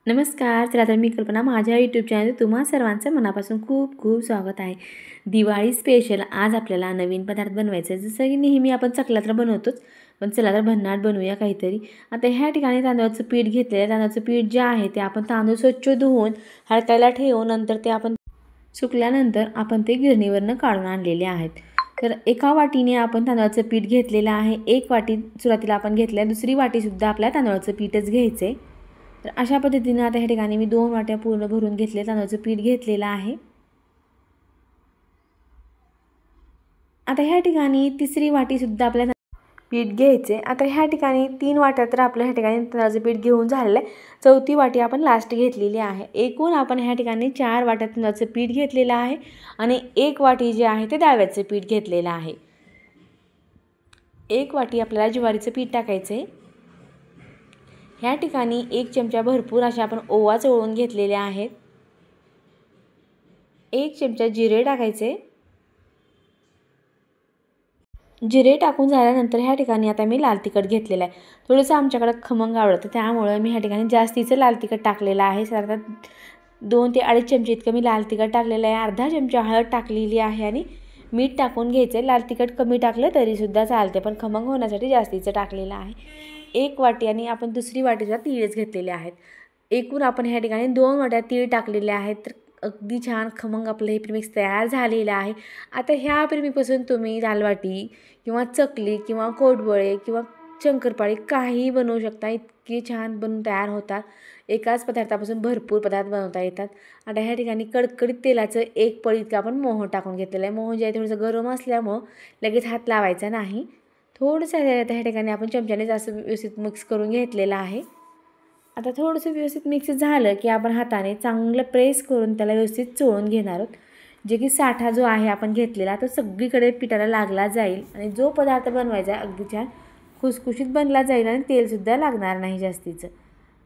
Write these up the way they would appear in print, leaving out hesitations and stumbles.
नमस्कार. चला तर मी कल्पना माझ्या यूट्यूब चॅनल तुम्हा सर्वांचं मनापासून खूप खूप स्वागत आहे. दिवाळी स्पेशल आज आपल्याला नवीन पदार्थ बनवायचा आहे. जसं की नेहमी आपण चकल्या तर बनवतोच, पण चला तर भन्नाट बनवूया काहीतरी. आता ह्या ठिकाणी तांदळाचं पीठ घेतलेलं आहे. तांदळाचं पीठ जे आहे ते आपण तांदूळ स्वच्छ धुवून हलकायला ठेवून नंतर ते आपण सुकल्यानंतर आपण ते गिरणीवरनं काढून आणलेले आहेत. तर एका वाटीने आपण तांदळाचं पीठ घेतलेलं आहे. एक वाटी सुरुवातीला आपण घेतलं आहे, दुसरी वाटीसुद्धा आपल्याला तांदळाचं पीठच घ्यायचं आहे. तर अशा पद्धतीने आता ह्या ठिकाणी मी 2 वाट्या पूर्ण भरून घेतले तांदळाचं पीठ घेतलेलं आहे. आता ह्या ठिकाणी तिसरी वाटीसुद्धा आपल्याला पीठ घ्यायचे. आता ह्या ठिकाणी 3 वाट्या तर आपल्या ह्या ठिकाणी तांदळाचं पीठ घेऊन झालेलं आहे. चौथी वाटी आपण लास्ट घेतलेली आहे. एकूण आपण ह्या ठिकाणी 4 वाट्या तांदळाचं पीठ घेतलेलं आहे आणि 1 वाटी जे आहे ते डाळव्याचं पीठ घेतलेलं आहे. 1 वाटी आपल्याला ज्वारीचं पीठ टाकायचं आहे. ह्या ठिकाणी 1 चमचा भरपूर अशा आपण ओवा चोळून घेतलेले आहेत. 1 चमचा जिरे टाकायचे. जिरे टाकून झाल्यानंतर ह्या ठिकाणी आता मी लाल तिखट घेतलेलं आहे. थोडंसं आमच्याकडे खमंग आवडतं त्यामुळे मी ह्या ठिकाणी जास्तीचं लाल तिखट टाकलेलं आहे. साधारण 2 ते 2.5 चमचे इतकं मी लाल तिखट टाकलेलं आहे. अर्धा चमचा हळद टाकलेली आहे आणि मीठ टाकून घ्यायचं आहे. लाल तिखट कमी टाकलं तरीसुद्धा चालते, पण खमंग होण्यासाठी जास्तीचं टाकलेलं आहे. 1 वाटी आणि आपण दुसरी वाटीसुद्धा तीळच घेतलेले आहेत. एकूण आपण ह्या ठिकाणी 2 वाट्या तीळ टाकलेले आहेत. तर अगदी छान खमंग आपलं हे प्रीमिक्स तयार झालेलं आहे. आता ह्या प्रीमीपासून तुम्ही दालवाटी किंवा चकली किंवा कोडबळे किंवा शंकरपाळी काहीही बनवू शकता. इतके छान बनून तयार होतात. एकाच पदार्थापासून भरपूर पदार्थ बनवता येतात. आता ह्या ठिकाणी कडकडीत तेलाचं 1 पळी इतकं आपण मोहन टाकून घेतलेलं आहे. मोहन जे आहे थोडंसं गरम असल्यामुळं लगेच हात लावायचा नाही. थोडंसं ह्या ठिकाणी आपण चमच्याने जास्त व्यवस्थित मिक्स करून घेतलेलं आहे. आता थोडंसं व्यवस्थित मिक्स झालं की आपण हाताने चांगलं प्रेस करून त्याला व्यवस्थित चोळून घेणार आहोत. जे की साठा जो आहे आपण घेतलेला तो सगळीकडे पिठाला लागला जाईल आणि जो पदार्थ बनवायचा आहे अगदी छान खुसखुशीत बनला जाईल आणि तेलसुद्धा लागणार नाही जास्तीचं.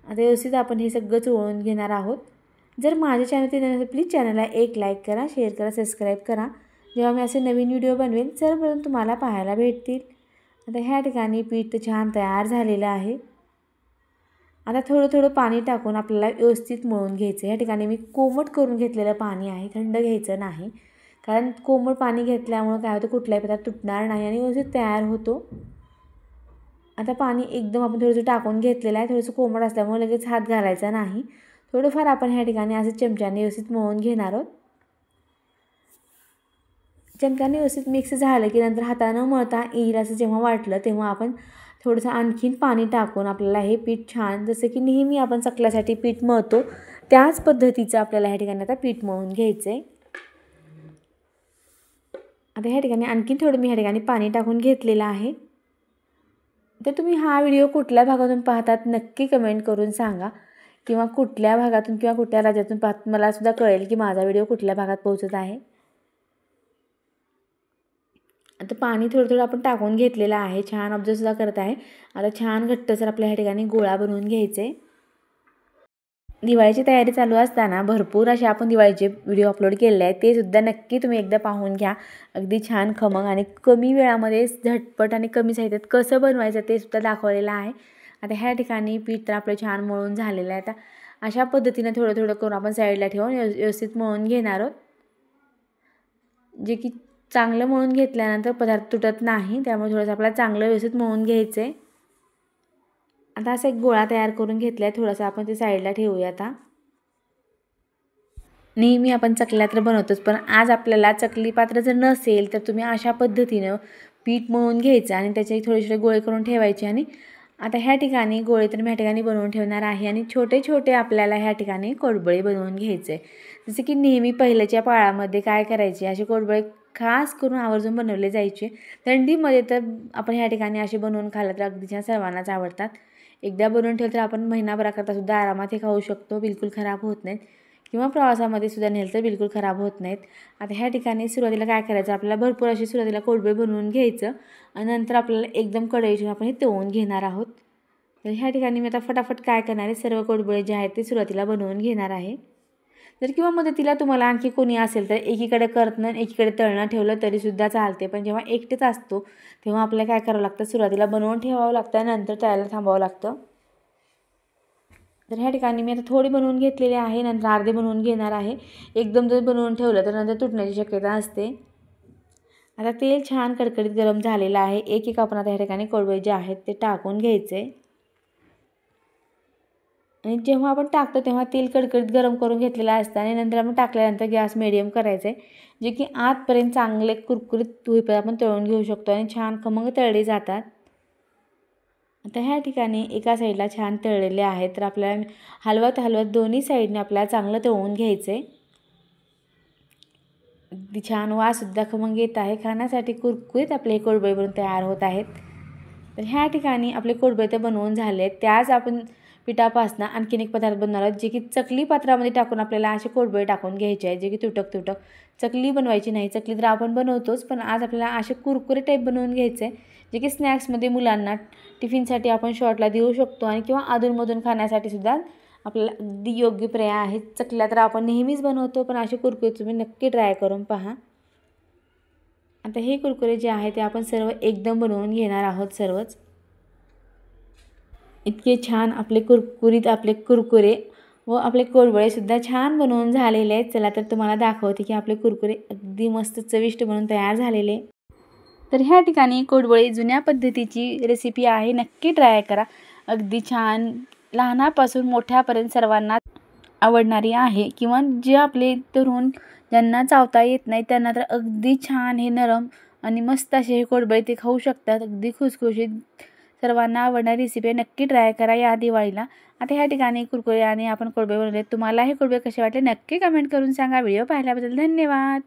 आता व्यवस्थित आपण हे सगळं चोळून घेणार आहोत. जर माझ्या चॅनलवरती नवीन असेल प्लीज चॅनलला एक लाईक करा, शेअर करा, सबस्क्राईब करा. जेव्हा मी असे नवीन व्हिडिओ बनवेल सर्वप्रथम तुम्हाला पाहायला भेटतील. आता ह्या ठिकाणी पीठ छान तयार झालेलं आहे. आता थोडं थोडं पाणी टाकून आपल्याला व्यवस्थित मळून घ्यायचं. या ठिकाणी मी कोमट करून घेतलेलं पाणी आहे, थंड घ्यायचं नाही. कारण कोमट पाणी घेतल्यामुळं काय होतं कुठलाही पदार्थ तुटणार नाही आणि व्यवस्थित तयार होतो. आता पाणी एकदम आपण थोडंसं टाकून घेतलेलं आहे. थोडंसं कोमट असल्यामुळे लगेच हात घालायचा नाही. थोडंफार आपण ह्या ठिकाणी असं चमच्याने व्यवस्थित मळून घेणार आहोत. चमच्याने व्यवस्थित मिक्स झालं की नंतर हातानं मळता येईल असं जेव्हा वाटलं तेव्हा आपण थोडंसं आणखीन पाणी टाकून आपल्याला हे पीठ छान जसं की नेहमी आपण चकल्यासाठी पीठ मळतो त्याच पद्धतीचं आपल्याला ह्या ठिकाणी आता पीठ मळून घ्यायचं आहे. आता ह्या ठिकाणी आणखीन थोडं मी ह्या ठिकाणी पाणी टाकून घेतलेलं आहे. तर तुम्ही हा व्हिडिओ कुठल्या भागातून पाहतात नक्की कमेंट करून सांगा, किंवा कुठल्या भागातून किंवा कुठल्या राज्यातून पाहत मलासुद्धा कळेल की माझा व्हिडिओ कुठल्या भागात पोहोचत आहे. आता पाणी थोडं थोडं आपण टाकून घेतलेलं आहे. छान ऑब्झर्वसुद्धा करत आहे. आता छान घट्टसर आपल्या ह्या ठिकाणी गोळा बनवून घ्यायचे. दिवाळीची तयारी चालू असताना भरपूर असे आपण दिवाळीचे व्हिडिओ अपलोड केलेले आहेत. ते सुद्धा नक्की तुम्ही एकदा पाहून घ्या. अगदी छान खमंग आणि कमी वेळामध्ये झटपट आणि कमी साहित्यात कसं बनवायचं ते सुद्धा दाखवलेलं आहे. आता ह्या ठिकाणी पीठ तर आपलं छान मळून झालेलं आहे. आता अशा पद्धतीने थोडं थोडं करून आपण साईडला ठेवून व्यवस्थित मळून घेणार आहोत. जे की चांगलं मळून घेतल्यानंतर पदार्थ तुटत नाही, त्यामुळे थोडंसं आपल्याला चांगलं व्यवस्थित मळून घ्यायचं आहे. आता असा एक गोळा तयार करून घेतला आहे. थोडासा आपण ते साईडला ठेवूया. आता नेहमी आपण चकल्या तर बनवतोच, पण आज आपल्याला चकली पात्र जर नसेल तर तुम्ही अशा पद्धतीनं पीठ मळून घ्यायचं आणि त्याचे थोडे छोटे गोळे करून ठेवायचे. आणि आता ह्या ठिकाणी गोळे तर मी ह्या ठिकाणी बनवून ठेवणार आहे आणि छोटे छोटे आपल्याला ह्या ठिकाणी कोडबळे बनवून घ्यायचे. जसं की नेहमी पहिल्याच्या काळामध्ये काय करायचे, असे कोडबळे खास करून आवर्जून बनवले जायचे. थंडीमध्ये तर आपण ह्या ठिकाणी असे बनवून खाल्लं तर अगदी छान सर्वांनाच आवडतात. एकदा बनवून ठेवलं तर आपण महिनाभराकरता सुद्धा आरामात हे खाऊ शकतो, बिलकुल खराब होत नाहीत. किंवा प्रवासामध्ये सुद्धा नेलं तर बिलकुल खराब होत नाहीत. आता ह्या ठिकाणी सुरुवातीला काय करायचं, आपल्याला भरपूर अशी सुरुवातीला कोडबळे बनवून घ्यायचं आणि नंतर आपल्याला एकदम कढई ठेवून आपण हे तळून घेणार आहोत. तर ह्या ठिकाणी मी आता फटाफट काय करणार आहे, सर्व कोडबळे जे आहेत ते सुरुवातीला बनवून घेणार आहे. जर किंवा मदतीला तुम्हाला आणखी कोणी असेल तर एकीकडे करतणं एकीकडे तळणं ठेवलं तरीसुद्धा चालते. पण जेव्हा एकटेच असतो तेव्हा आपल्याला काय करावं लागतं, सुरुवातीला बनवून ठेवावं लागतं, नंतर तळायला थांबावं लागतं. तर ह्या ठिकाणी मी आता थोडी बनवून घेतलेली आहे, नंतर अर्धे बनवून घेणार आहे. एकदम जर बनवून ठेवलं तर नंतर तुटण्याची शक्यता असते. आता तेल छान कडकडीत गरम झालेलं आहे. एक एक आपण आता ह्या ठिकाणी कोळंबे जे आहेत ते टाकून घ्यायचे. आणि जेव्हा आपण टाकतो तेव्हा तेल कडकडीत गरम करून घेतलेलं असतं आणि नंतर आपण टाकल्यानंतर गॅस मिडियम करायचा आहे, जे की आतपर्यंत चांगले कुरकुरीत होईपर्यंत आपण तळून घेऊ शकतो आणि छान खमंग तळले जातात. आता ह्या ठिकाणी एका साईडला छान तळलेले आहेत, तर आपल्याला हलवत दोन्ही साईडने आपल्याला चांगलं तळून घ्यायचं आहे. अगदी छान वाससुद्धा खमंग येत आहे. खाण्यासाठी कुरकुरीत आपले कोळंबे बनून तयार होत आहेत. तर ह्या ठिकाणी आपले कोळंबे तर बनवून झाले आहेत. त्याच आपण पिठापासून आणखीन एक पदार्थ बनवणार आहोत, जे की चकली पात्रामध्ये टाकून आपल्याला असे कोळंबे टाकून घ्यायचे आहेत, जे की तुटक चकली बनवायची नाही. चकली तर आपण बनवतोच, पण आज आपल्याला असे कुरकुरे टाईप बनवून घ्यायचे आहे, जे की स्नॅक्समध्ये मुलांना टिफिनसाठी आपण शॉर्टला देऊ शकतो आणि किंवा अधूनमधून खाण्यासाठी सुद्धा आपल्याला अगदी योग्य पर्याय आहे. चकल्या तर आपण नेहमीच बनवतो, पण असे कुरकुरे तुम्ही नक्की ट्राय करून पहा. आता हे कुरकुरे जे आहे ते आपण सर्व एकदम बनवून घेणार आहोत सर्वच. इतके छान आपले कुरकुरीत आपले कुरकुरे व आपले कोळंबे सुद्धा छान बनवून झालेले आहेत. चला तर तुम्हाला दाखवते की आपले कुरकुरे अगदी मस्त चविष्ट बनवून तयार झालेले. तर ह्या ठिकाणी कोळंबे जुन्या पद्धतीची रेसिपी आहे, नक्की ट्राय करा. अगदी छान लहानापासून मोठ्यापर्यंत सर्वांना आवडणारी आहे, किंवा जे आपले तरुण ज्यांना चावता येत नाही त्यांना तर अगदी छान हे नरम आणि मस्त असे हे कोळंबे ते खाऊ शकतात. अगदी खुसखुशीत सर्वांना आवडणारी रेसिपी नक्की ट्राय करा या दिवाळीला. आता ह्या ठिकाणी कुरकुरे आणि आपण कोळंबे बनवले. तुम्हाला हे कोळंबे कसे वाटले नक्की कमेंट करून सांगा. व्हिडिओ पाहिल्याबद्दल धन्यवाद.